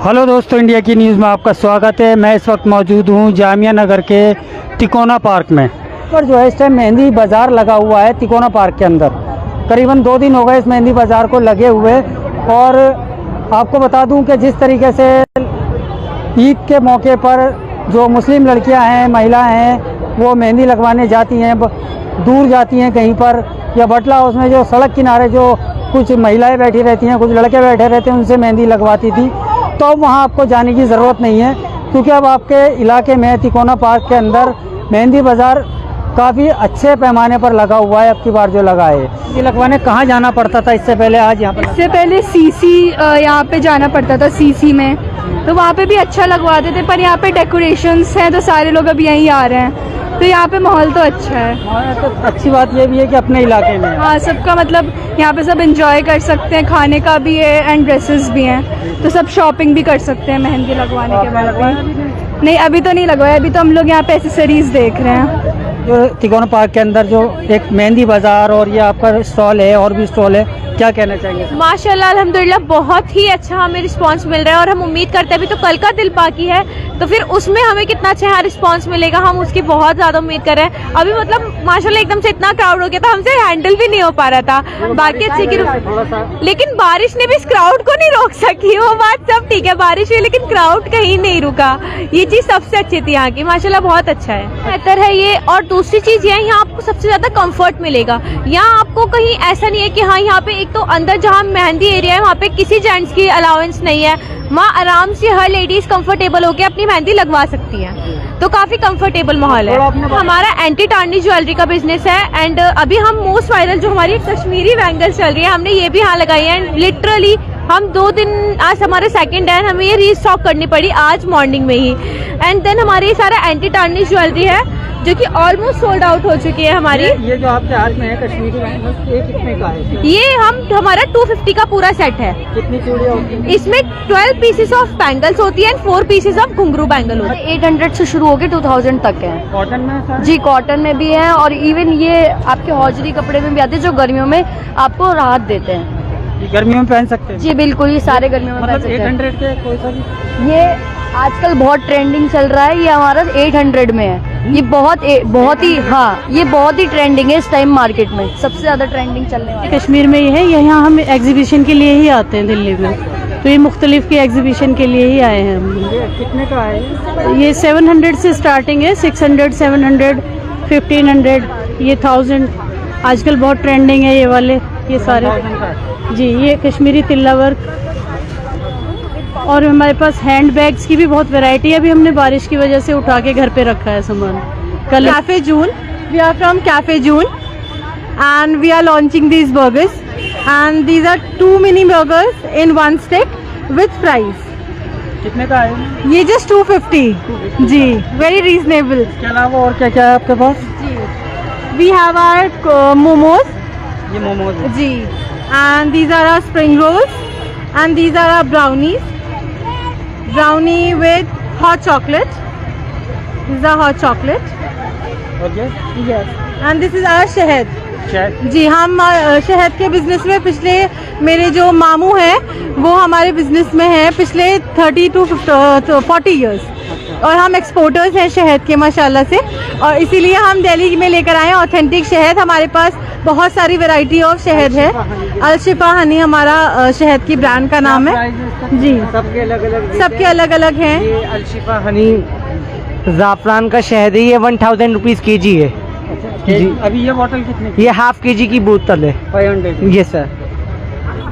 Hello दोस्तों, India की news में आपका स्वागत है। मैं इस वक्त मौजूद हूँ जामिया नगर के तिकोना पार्क में। पर जो है इस टाइम मेहंदी बाज़ार लगा हुआ है तिकोना पार्क के अंदर। करीबन 2 दिन हो गए इस मेहंदी बाज़ार को लगे हुए। और आपको बता दूं कि जिस तरीके से ईद के मौके पर जो मुस्लिम लड़कियां हैं, महिलाएं हैं, वो मेहंदी लगवाने जाती हैं, दूर जाती हैं कहीं पर, या बटला हाउस में जो सड़क किनारे जो कुछ महिलाएं बैठी रहती हैं, कुछ लड़के बैठे रहते हैं, उनसे मेहंदी लगवाती थी। तो अब वहाँ आपको जाने की ज़रूरत नहीं है, क्योंकि अब आपके इलाके में तिकोना पार्क के अंदर मेहंदी बाज़ार काफ़ी अच्छे पैमाने पर लगा हुआ है। अब की बार जो लगा है, ये लगवाने कहाँ जाना पड़ता था इससे पहले? आज यहाँ पर इससे पहले सीसी यहाँ पे जाना पड़ता था, सीसी में, तो वहाँ पे भी अच्छा लगवाते थे। पर यहाँ पे डेकोरेशंस हैं तो सारे लोग अभी यहीं आ रहे हैं, तो यहाँ पे माहौल तो अच्छा है। तो अच्छी बात ये भी है कि अपने इलाके में, हाँ, सबका मतलब यहाँ पे सब एंजॉय कर सकते हैं, खाने का भी है एंड ड्रेसेस भी हैं, तो सब शॉपिंग भी कर सकते हैं मेहंदी लगवाने के बाद भी। नहीं, अभी तो नहीं लगवाया, अभी तो हम लोग यहाँ पे एक्सेसरीज देख रहे हैं। जो तिकोना पार्क के अंदर जो एक मेहंदी बाज़ार और ये आपका स्टॉल है, और भी स्टॉल है, क्या कहना चाहेंगे? माशाल्लाह अल्हम्दुलिल्लाह बहुत ही अच्छा हमें रिस्पांस मिल रहा है, और हम उम्मीद करते हैं अभी तो कल का दिल बाकी है, तो फिर उसमें हमें कितना अच्छा यहाँ रिस्पांस मिलेगा, हम उसकी बहुत ज़्यादा उम्मीद कर रहे हैं। अभी मतलब माशाल्लाह एकदम से इतना क्राउड हो गया था, हमसे हैंडल भी नहीं हो पा रहा था। बाकी अच्छे की, लेकिन बारिश ने भी इस क्राउड को नहीं रोक सकी। वो बात सब ठीक है, बारिश हुई लेकिन क्राउड कहीं नहीं रुका। ये चीज़ सबसे अच्छी थी यहाँ की, माशाल्लाह बहुत अच्छा है, बेहतर है ये। और दूसरी चीज़ ये है, यहाँ आपको सबसे ज़्यादा कम्फर्ट मिलेगा। यहाँ आपको कहीं ऐसा नहीं है कि हाँ यहाँ पे एक तो अंदर जहाँ मेहंदी एरिया है वहाँ पे किसी जेंट्स की अलाउंस नहीं है, वहाँ आराम से हर लेडीज कंफर्टेबल होकर अपनी मेहंदी लगवा सकती है, तो काफी कंफर्टेबल माहौल है। हमारा एंटी टार्निश ज्वेलरी का बिजनेस है, एंड अभी हम मोस्ट वायरल जो हमारी कश्मीरी बैंगल्स चल रही है, हमने ये भी यहाँ लगाई है। लिटरली हम 2 दिन, आज हमारे सेकंड है, हमें ये रीस्टॉक करनी पड़ी आज मॉर्निंग में ही। एंड देन हमारी ये सारा एंटी टार्निश ज्वेलरी है जो कि ऑलमोस्ट सोल्ड आउट हो चुकी है हमारी। ये जो आपके हाथ में है कश्मीरी बैंगल्स, ये कितने का है? ये हमारा 250 का पूरा सेट है। कितनी चूड़ियाँ होती हैं? इसमें 12 पीसेस ऑफ बैंगल्स होती है एंड 4 पीसेस ऑफ घुंघरू बैंगल होती है। 800 से शुरू होकर 2000 तक है। कॉटन में सर? जी, कॉटन में भी है, और इवन ये आपके हौजरी कपड़े में भी आते हैं जो गर्मियों में आपको राहत देते हैं। ये गर्मियों में पहन सकते हैं? जी बिल्कुल, ये सारे गर्मियों में पहन मतलब सकते हैं। 800 के कोई सा भी? ये आजकल बहुत ट्रेंडिंग चल रहा है, ये हमारा 800 में है। ये बहुत ही, हाँ, ये बहुत ही ट्रेंडिंग है इस टाइम मार्केट में, सबसे ज्यादा ट्रेंडिंग चलने वाला। कश्मीर में ये है, यहाँ हम एग्जीबिशन के लिए ही आते हैं दिल्ली में, तो ये मुख्तलिफ की एग्जीबिशन के लिए ही आए हैं हम। ये कितने का है? ये 700 से स्टार्टिंग है, 600, 700, 1500, ये 1000। आजकल बहुत ट्रेंडिंग है ये वाले, ये सारे। जी, ये कश्मीरी तिल्ला वर्क। और हमारे पास हैंड बैग्स की भी बहुत वैरायटी है। अभी हमने बारिश की वजह से उठा के घर पे रखा है सामान। कल Cafe June. We are from Cafe June, and we are launching these burgers. And these are 2 mini burgers in 1 stick with fries. कितने का है? ये just 250. जी, very reasonable. इसके अलावा और क्या क्या है आपके पास? We have our momos. ये मोमोज है। जी, and these are our spring rolls, and these are our brownies. Brownie with hot chocolate. These are hot chocolate. Okay. Yes. And this is our शहद। शहद? जी, हम शहद के बिजनेस में पिछले, मेरे जो मामू हैं वो हमारे बिजनेस में हैं पिछले 30 to 40 इयर्स, और हम एक्सपोर्टर्स हैं शहद के माशाल्लाह से, और इसीलिए हम दिल्ली में लेकर आए हैं ऑथेंटिक शहद। हमारे पास बहुत सारी वैरायटी ऑफ शहद है। अलशिफा हनी हमारा शहद की ब्रांड का नाम है। जी, सबके अलग अलग हैं। ये अलशिफा हनी ज़ाफ़रान का शहद है, ये 1000 रुपीज़ kg है। जी। अभी ये बोतल कितने की? ये ½ kg की बोतल है। 500। ये सर।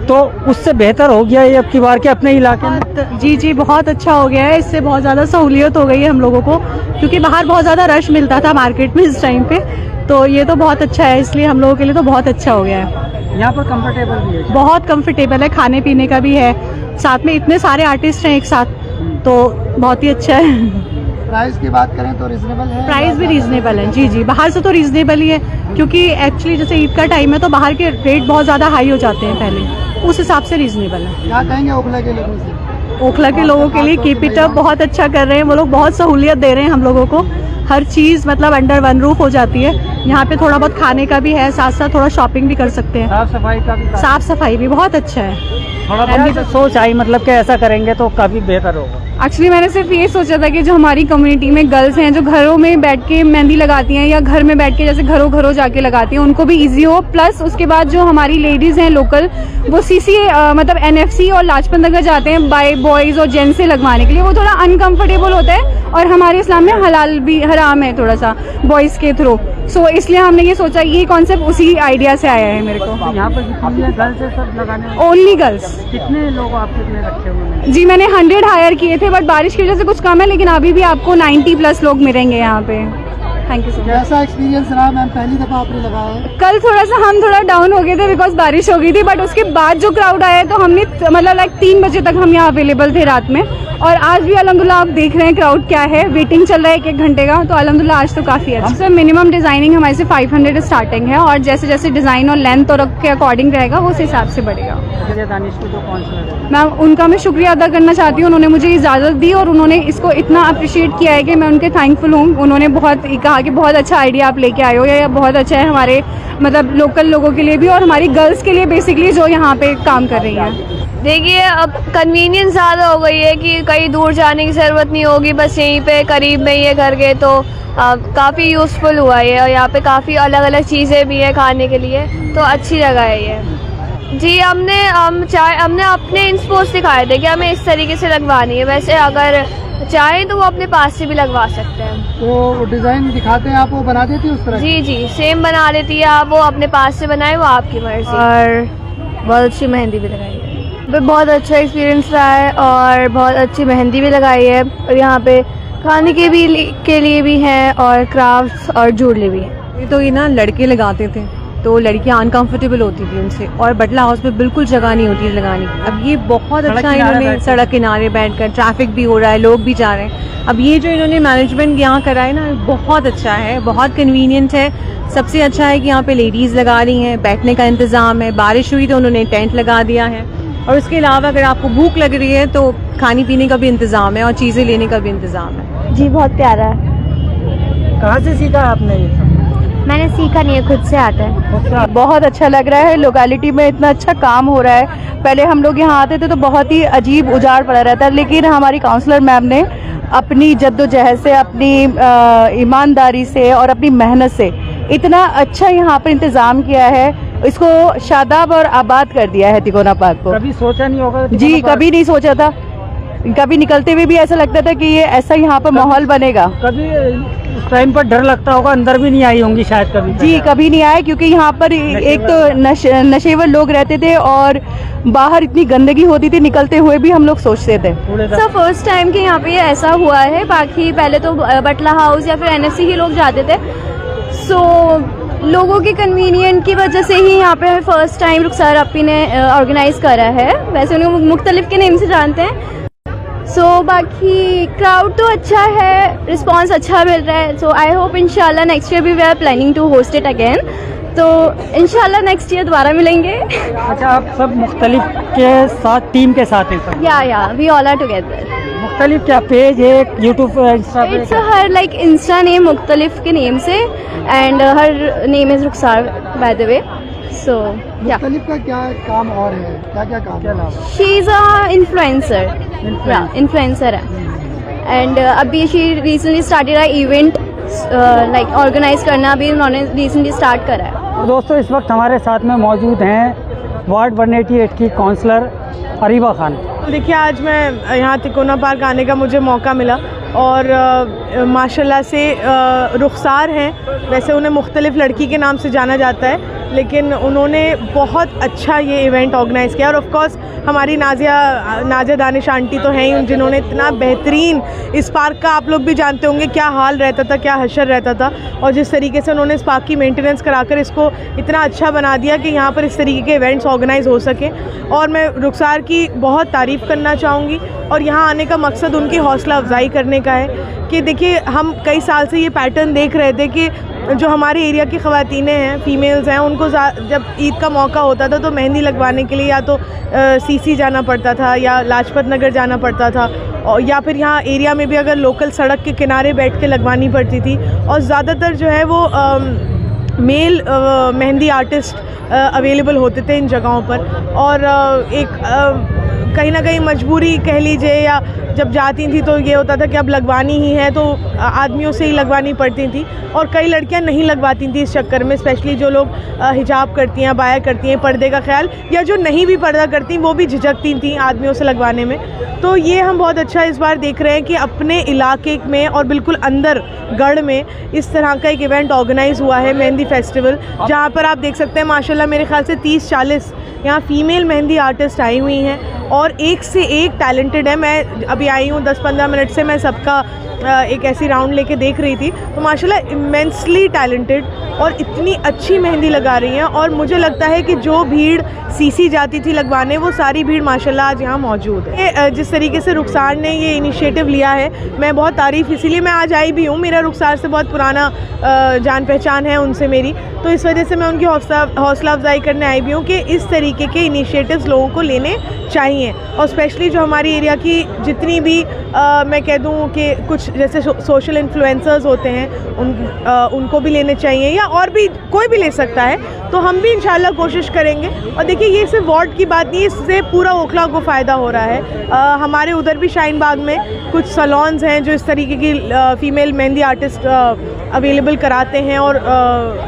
तो उससे बेहतर हो गया ये अब की बार के अपने इलाके में? जी, बहुत अच्छा हो गया है। इससे बहुत ज़्यादा सहूलियत हो गई है हम लोगों को, क्योंकि बाहर बहुत ज़्यादा रश मिलता था मार्केट में इस टाइम पे, तो ये तो बहुत अच्छा है, इसलिए हम लोगों के लिए तो बहुत अच्छा हो गया है। यहाँ पर कंफर्टेबल भी है? बहुत कंफर्टेबल है, खाने पीने का भी है, साथ में इतने सारे आर्टिस्ट हैं एक साथ, तो बहुत ही अच्छा है। प्राइस की बात करें तो रिजनेबल है? प्राइस भी रीजनेबल है। जी, बाहर से तो रीजनेबल ही है, क्योंकि एक्चुअली जैसे ईद का टाइम है तो बाहर के रेट बहुत ज़्यादा हाई हो जाते हैं पहले, उस हिसाब से रीजनेबल है। क्या कहेंगे ओखला के लोगों से? ओखला के लोगों के लिए कीप इट अप, बहुत अच्छा कर रहे हैं वो लोग, बहुत सहूलियत दे रहे हैं हम लोगों को। हर चीज़ मतलब अंडर वन रूफ हो जाती है। यहाँ पे थोड़ा बहुत खाने का भी है, साथ साथ थोड़ा शॉपिंग भी कर सकते हैं। साफ सफाई का भी साफ सफाई भी बहुत अच्छा है। थोड़ा बहुत सोच आई मतलब कि ऐसा करेंगे तो काफ़ी बेहतर होगा। एक्चुअली मैंने सिर्फ ये सोचा था कि जो हमारी कम्युनिटी में गर्ल्स हैं जो घरों में बैठ के मेहंदी लगाती हैं या घर में बैठ के जैसे घरों घरों जाके लगाती हैं, उनको भी इजी हो। प्लस उसके बाद जो हमारी लेडीज़ हैं लोकल, वो मतलब NFC और लाजपत नगर जाते हैं बाय बॉयज़ और जेंट्स से लगवाने के लिए, वो थोड़ा अनकम्फर्टेबल होता है और हमारे इस्लाम में हलाल भी हराम है थोड़ा सा बॉयज़ के थ्रू। सो इसलिए हमने ये सोचा, ये कॉन्सेप्ट उसी आइडिया से आया है मेरे को। यहाँ पर जितनी गर्ल्स है सब लगाने ओनली गर्ल्स। कितने लोग आप कितने रखे हुए हैं? जी मैंने 100 हायर किए थे, बट बारिश की वजह से कुछ कम है, लेकिन अभी भी आपको 90+ लोग मिलेंगे यहाँ पे। Thank you so much. कैसा एक्सपीरियंस रहा मैम, पहली दफ़ा आपने लगाया है? कल हम थोड़ा डाउन हो गए थे बिकॉज बारिश हो गई थी, बट उसके बाद जो क्राउड आया तो हमने मतलब लाइक 3 बजे तक हम यहाँ अवेलेबल थे रात में, और आज भी अल्हम्दुलिल्लाह आप देख रहे हैं क्राउड क्या है, वेटिंग चल रहा है 1-1 घंटे का, तो अल्हम्दुलिल्लाह आज तो काफ़ी अच्छा। सर मिनिमम डिज़ाइनिंग हमारे से 500 स्टार्टिंग है, और जैसे जैसे डिज़ाइन और लेंथ और के अकॉर्डिंग रहेगा वो उस हिसाब से बढ़ेगा। दानिश को जो काउंसलर है मैम उनका मैं शुक्रिया अदा करना चाहती हूँ, उन्होंने मुझे इजाज़त दी और उन्होंने इसको इतना अप्रिशिएट किया है कि मैं उनके थैंकफुल हूँ। उन्होंने बहुत कहा कि बहुत अच्छा आइडिया आप लेके आए हो, या बहुत अच्छा है हमारे मतलब लोकल लोगों के लिए भी और हमारी गर्ल्स के लिए बेसिकली जो यहाँ पे काम कर रही हैं। देखिए अब कन्वीनियंस ज़्यादा हो गई है कि कहीं दूर जाने की ज़रूरत नहीं होगी, बस यहीं पे करीब में ही है घर के, तो काफ़ी यूज़फुल हुआ है। और यहाँ पे काफ़ी अलग अलग चीज़ें भी हैं खाने के लिए, तो अच्छी जगह है ये। जी हमने अपने इंस्पोर्ट्स दिखाए थे कि हमें इस तरीके से लगवानी है, वैसे अगर चाहे तो वो अपने पास से भी लगवा सकते हैं। तो डिज़ाइन दिखाते हैं आप, वो बना देती है उस तरह? जी सेम बना लेती है आप, वो अपने पास से बनाए, वो आपकी मर्जी। और बहुत अच्छी मेहंदी भी लगाई है, बहुत अच्छा एक्सपीरियंस रहा है और बहुत अच्छी मेहंदी भी लगाई है। और यहाँ पे खाने के लिए भी हैं और क्राफ्ट्स और ज्वेलरी भी है। तो ये ना लड़के लगाते थे तो लड़कियां अनकंफर्टेबल होती थी उनसे, और बटला हाउस में बिल्कुल जगह नहीं होती है लगाने की। अब ये बहुत अच्छा इन्होंने सड़क किनारे बैठकर, ट्रैफिक भी हो रहा है, लोग भी जा रहे हैं, अब ये जो इन्होंने मैनेजमेंट यहाँ करा है ना बहुत अच्छा है, बहुत कन्वीनियंट है। सबसे अच्छा है कि यहाँ पे लेडीज़ लगा रही हैं, बैठने का इंतज़ाम है, बारिश हुई तो उन्होंने टेंट लगा दिया है, और उसके अलावा अगर आपको भूख लग रही है तो खाने पीने का भी इंतज़ाम है और चीज़ें लेने का भी इंतज़ाम है। जी बहुत प्यारा है। कहाँ से सीखा आपने ये सब? मैंने सीखा नहीं है, खुद से आता है। बहुत अच्छा लग रहा है, लोकेलिटी में इतना अच्छा काम हो रहा है। पहले हम लोग यहाँ आते थे तो बहुत ही अजीब उजाड़ पड़ा रहता है, लेकिन हमारी काउंसलर मैम ने अपनी जद्दोजहद से, अपनी ईमानदारी से और अपनी मेहनत से इतना अच्छा यहाँ पर इंतज़ाम किया है, इसको शादाब और आबाद कर दिया है तिकोना पार्क को। कभी सोचा नहीं होगा? जी कभी नहीं सोचा था, कभी निकलते हुए भी ऐसा लगता था कि ये ऐसा यहाँ पर माहौल बनेगा। कभी उस टाइम पर डर लगता होगा, अंदर भी नहीं आई होंगी शायद कभी? जी कभी नहीं आए, क्योंकि यहाँ पर एक तो नशेवर लोग रहते थे और बाहर इतनी गंदगी होती थी, निकलते हुए भी हम लोग सोचते थे। सर फर्स्ट टाइम कि यहाँ पे ये ऐसा हुआ है, बाकी पहले तो बटला हाउस या फिर NFC ही लोग जाते थे, सो लोगों की कन्वीनियंट की वजह से ही यहाँ पे फर्स्ट टाइम रुखसार अपी ने ऑर्गेनाइज करा है। वैसे उन्हें मुख्तलिफ के नेम से जानते हैं। सो बाकी क्राउड तो अच्छा है, रिस्पांस अच्छा मिल रहा है, सो आई होप इंशाल्लाह नेक्स्ट ईयर भी we are planning to host it again, तो इंशाल्लाह नेक्स्ट ईयर दोबारा मिलेंगे। अच्छा आप सब मुख्तलिफ के साथ, टीम के साथ हैं सब? या वी ऑल आर टुगेदर। मुख्तलिफ क्या पेज है, YouTube, insta? It's her like insta name Mukhtalif के नेम से, and her name is Rukhsar by the way. So yeah Mukhtalif का क्या काम और है, क्या क्या काम है? शी इज़ अ इन्फ्लुएंसर है, एंड अभी she recently started a event like organise करना, अभी उन्होंने रिसेंटली स्टार्ट करा है। तो दोस्तों इस वक्त हमारे साथ में मौजूद हैं वार्ड 188 की काउंसलर अरीबा खान। देखिए आज मैं यहाँ तिकोना पार्क आने का मुझे मौका मिला, और माशाल्लाह से रुखसार हैं, वैसे उन्हें मुख्तलिफ लड़की के नाम से जाना जाता है, लेकिन उन्होंने बहुत अच्छा ये इवेंट ऑर्गेनाइज़ किया। और ऑफ कोर्स हमारी नाजिया दानिश आंटी तो हैं ही, जिन्होंने इतना बेहतरीन, इस पार्क का आप लोग भी जानते होंगे क्या हाल रहता था, क्या हशर रहता था, और जिस तरीके से उन्होंने इस पार्क की मेंटेनेंस कराकर इसको इतना अच्छा बना दिया कि यहाँ पर इस तरीके के इवेंट्स ऑर्गेनाइज़ हो सके। और मैं रुखसार की बहुत तारीफ़ करना चाहूँगी, और यहाँ आने का मकसद उनकी हौसला अफजाई करने का है कि देखिए हम कई साल से ये पैटर्न देख रहे थे कि जो हमारे एरिया की ख़वातीनें हैं, फ़ीमेल्स हैं, उनको जब ईद का मौका होता था तो मेहंदी लगवाने के लिए या तो सीसी जाना पड़ता था या लाजपत नगर जाना पड़ता था, और या फिर यहाँ एरिया में भी अगर लोकल सड़क के किनारे बैठ के लगवानी पड़ती थी। और ज़्यादातर जो है वो मेल मेहंदी आर्टिस्ट अवेलेबल होते थे इन जगहों पर। और एक कहीं ना कहीं मजबूरी कह लीजिए, या जब जाती थी तो ये होता था कि अब लगवानी ही है तो आदमियों से ही लगवानी पड़ती थी। और कई लड़कियां नहीं लगवाती थी इस चक्कर में, स्पेशली जो लोग हिजाब करती हैं, बाया करती हैं, पर्दे का ख्याल, या जो नहीं भी पर्दा करती वो भी झिझकती थी आदमियों से लगवाने में। तो ये हम बहुत अच्छा इस बार देख रहे हैं कि अपने इलाके में और बिल्कुल अंदर गढ़ में इस तरह का एक इवेंट ऑर्गेनाइज़ हुआ है, मेहंदी फेस्टिवल, जहाँ पर आप देख सकते हैं माशाल्लाह मेरे ख्याल से 30-40 यहाँ फ़ीमेल मेहंदी आर्टिस्ट आई हुई हैं और एक से एक टैलेंटेड है। मैं अभी आई हूँ 10-15 मिनट से, मैं सबका एक ऐसी राउंड लेके देख रही थी, तो माशाल्लाह इमेंसली टैलेंटेड और इतनी अच्छी मेहंदी लगा रही हैं। और मुझे लगता है कि जो भीड़ सीसी जाती थी लगवाने, वो सारी भीड़ माशाल्लाह आज यहाँ मौजूद है। जिस तरीके से रुखसार ने ये इनिशिएटिव लिया है, मैं बहुत तारीफ़, इसीलिए मैं आज आई भी हूँ। मेरा रुखसार से बहुत पुराना जान पहचान है उनसे मेरी, तो इस वजह से मैं उनकी हौसला अफजाई करने आई भी हूँ कि इस तरीके के इनिशिएटिव्स लोगों को लेने चाहिए। और स्पेशली जो हमारी एरिया की जितनी भी मैं कह दूँ कि कुछ जैसे सोशल इन्फ्लुएंसर्स होते हैं, उनको भी लेने चाहिए, या और भी कोई भी ले सकता है, तो हम भी इंशाल्लाह कोशिश करेंगे। और देखिए ये सिर्फ वार्ड की बात नहीं, इससे पूरा ओखला को फ़ायदा हो रहा है। हमारे उधर भी शाहीन बाग में कुछ सलॉन्स हैं जो इस तरीके की फ़ीमेल मेहंदी आर्टिस्ट अवेलेबल कराते हैं और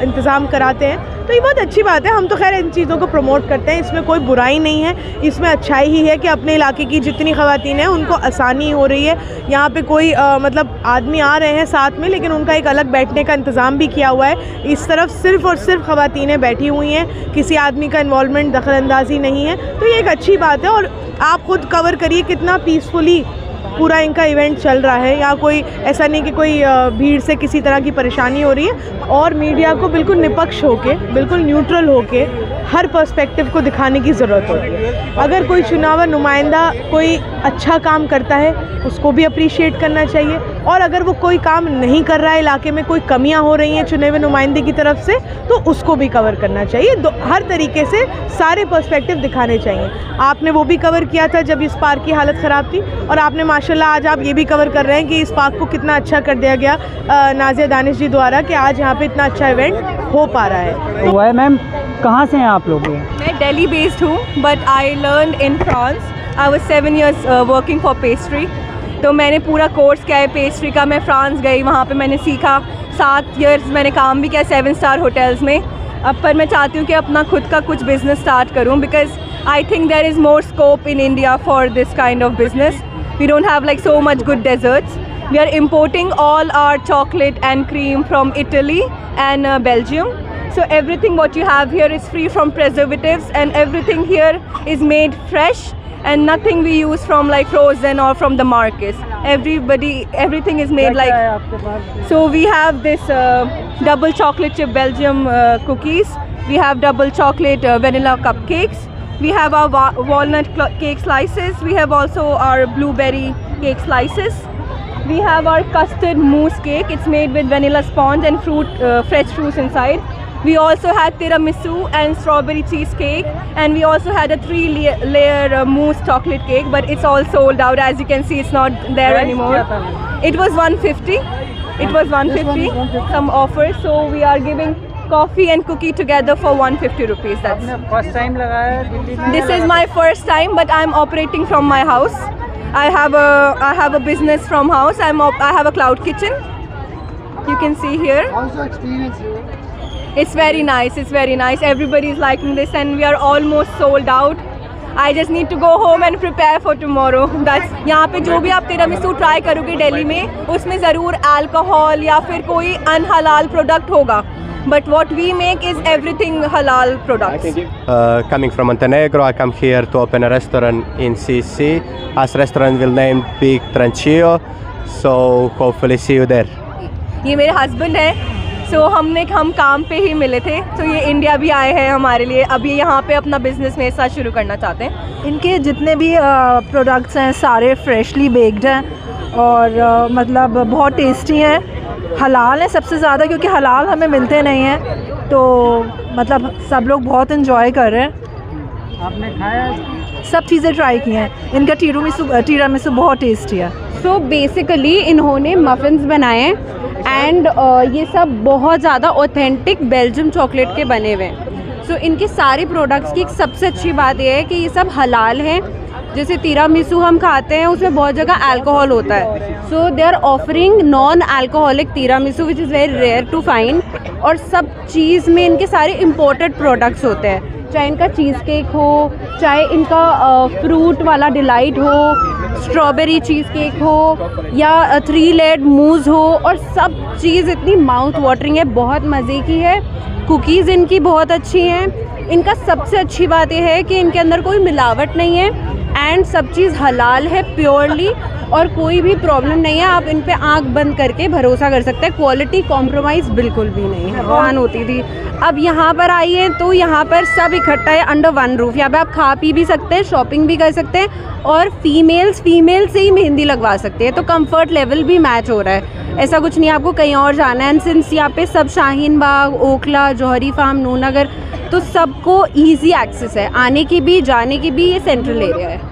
इंतज़ाम कराते हैं, तो ये बहुत अच्छी बात है। हम तो खैर इन चीज़ों को प्रमोट करते हैं, इसमें कोई बुराई नहीं है, इसमें अच्छाई ही है कि अपने इलाके की जितनी ख़वातीन हैं उनको आसानी हो रही है। यहाँ पे कोई मतलब आदमी आ रहे हैं साथ में, लेकिन उनका एक अलग बैठने का इंतज़ाम भी किया हुआ है। इस तरफ सिर्फ़ और सिर्फ ख़वातीनें बैठी हुई हैं, किसी आदमी का इन्वॉल्वमेंट, दखलंदाजी नहीं है, तो ये एक अच्छी बात है। और आप खुद कवर करिए कितना पीसफुली पूरा इनका इवेंट चल रहा है। यहाँ कोई ऐसा नहीं कि कोई भीड़ से किसी तरह की परेशानी हो रही है। और मीडिया को बिल्कुल निपक्ष होके, बिल्कुल न्यूट्रल होके हर पर्सपेक्टिव को दिखाने की ज़रूरत है। अगर कोई चुनावा नुमाइंदा कोई अच्छा काम करता है, उसको भी अप्रिशिएट करना चाहिए, और अगर वो कोई काम नहीं कर रहा है, इलाके में कोई कमियां हो रही हैं चुने हुए नुमाइंदे की तरफ से, तो उसको भी कवर करना चाहिए। हर तरीके से सारे पर्सपेक्टिव दिखाने चाहिए। आपने वो भी कवर किया था जब इस पार्क की हालत ख़राब थी, और आपने माशाल्लाह आज आप ये भी कवर कर रहे हैं कि इस पार्क को कितना अच्छा कर दिया गया नाज़िया दानिश जी द्वारा, कि आज यहाँ पे इतना अच्छा इवेंट हो पा रहा है। हुआ है। मैम कहाँ से हैं आप लोग? मैं दिल्ली बेस्ड हूँ, but I learn in France. I was 7 years working for pastry, तो मैंने पूरा कोर्स किया है पेस्ट्री का। मैं फ्रांस गई, वहाँ पे मैंने सीखा। 7 years मैंने काम भी किया 7 star होटल्स में। अब पर मैं चाहती हूँ कि अपना खुद का कुछ बिज़नेस स्टार्ट करूँ, because I think there is more scope in India for this kind of business. We don't have like so much good desserts. We are importing all our chocolate and cream from Italy and Belgium. So everything what you have here is free from preservatives, and everything here is made fresh, and nothing we use from like frozen or from the markets. Everything is made like. So we have this double chocolate chip Belgium cookies. We have double chocolate vanilla cupcakes. We have our walnut cake slices. We have also our blueberry cake slices. We have our custard mousse cake. It's made with vanilla sponge and fresh fruits inside. We also had tiramisu and strawberry cheesecake, and we also had a 3-layer mousse chocolate cake, but it's all sold out. As you can see, it's not there anymore. It was 150. It was 150. Some offers, so we are giving coffee and cookie together for 150 rupees. That's first time लगाया है दिल्ली में? This is my first time, but I'm operating from my house. I have a business from house. I have a cloud kitchen. You can see here. How's your experience here? It's very nice. It's very nice. Everybody is liking this, and we are almost sold out. I just need to go home and prepare for tomorrow. That's यहाँ पे जो भी आप tiramisu try करोगे दिल्ली में, उसमें ज़रूर alcohol या फिर कोई अनहलाल प्रोडक्ट होगा. But what we make is everything halal products. Coming from Montenegro, I come here to open a restaurant in CC. As restaurant will name Big Tranchillo, so hopefully see you there. ये मेरे husband हैं, सो हम काम पे ही मिले थे, तो ये इंडिया भी आए हैं हमारे लिए। अभी यहाँ पे अपना बिजनेस मेरे साथ शुरू करना चाहते हैं। इनके जितने भी प्रोडक्ट्स हैं सारे फ्रेशली बेक्ड हैं और मतलब बहुत टेस्टी हैं। हलाल है सबसे ज़्यादा, क्योंकि हलाल हमें मिलते नहीं हैं, तो मतलब सब लोग बहुत इन्जॉय कर रहे हैं। आपने खाया? सब चीज़ें ट्राई की हैं। इनका टीरामिसू बहुत टेस्टी है। सो बेसिकली इन्होंने मफ़िन्स बनाए हैं एंड ये सब बहुत ज़्यादा ऑथेंटिक बेल्जियम चॉकलेट के बने हुए हैं। सो इनके सारे प्रोडक्ट्स की एक सबसे अच्छी बात यह है कि ये सब हलाल हैं। जैसे तिरामिसू हम खाते हैं उसमें बहुत जगह अल्कोहल होता है, so they are offering non alcoholic tiramisu which is very rare to find. और सब चीज़ में इनके सारे इम्पोर्टेड प्रोडक्ट्स होते हैं, चाहे इनका चीज़ केक हो, चाहे इनका फ्रूट वाला डिलाइट हो, स्ट्रॉबेरी चीज़ केक हो या 3 लेयर्ड मूज़ हो, और सब चीज़ इतनी माउथ वाटरिंग है, बहुत मज़े की है। कुकीज़ इनकी बहुत अच्छी हैं। इनका सबसे अच्छी बात यह है कि इनके अंदर कोई मिलावट नहीं है एंड सब चीज़ हलाल है प्योरली, और कोई भी प्रॉब्लम नहीं है। आप इन पे आंख बंद करके भरोसा कर सकते हैं। क्वालिटी कॉम्प्रोमाइज़ बिल्कुल भी नहीं है। वहाँ होती थी, अब यहाँ पर आइए तो यहाँ पर सब इकट्ठा है अंडर वन रूफ। यहाँ पे आप खा पी भी सकते हैं, शॉपिंग भी कर सकते हैं, और फीमेल से ही मेहंदी लगवा सकते हैं। तो कंफर्ट लेवल भी मैच हो रहा है, ऐसा कुछ नहीं आपको कहीं और जाना है। एंड सिंस यहाँ पे सब शाहीन बाग, ओखला, जौहरी फार्म, नूरनगर, तो सबको ईजी एक्सेस है, आने की भी जाने की भी। ये सेंट्रल एरिया है।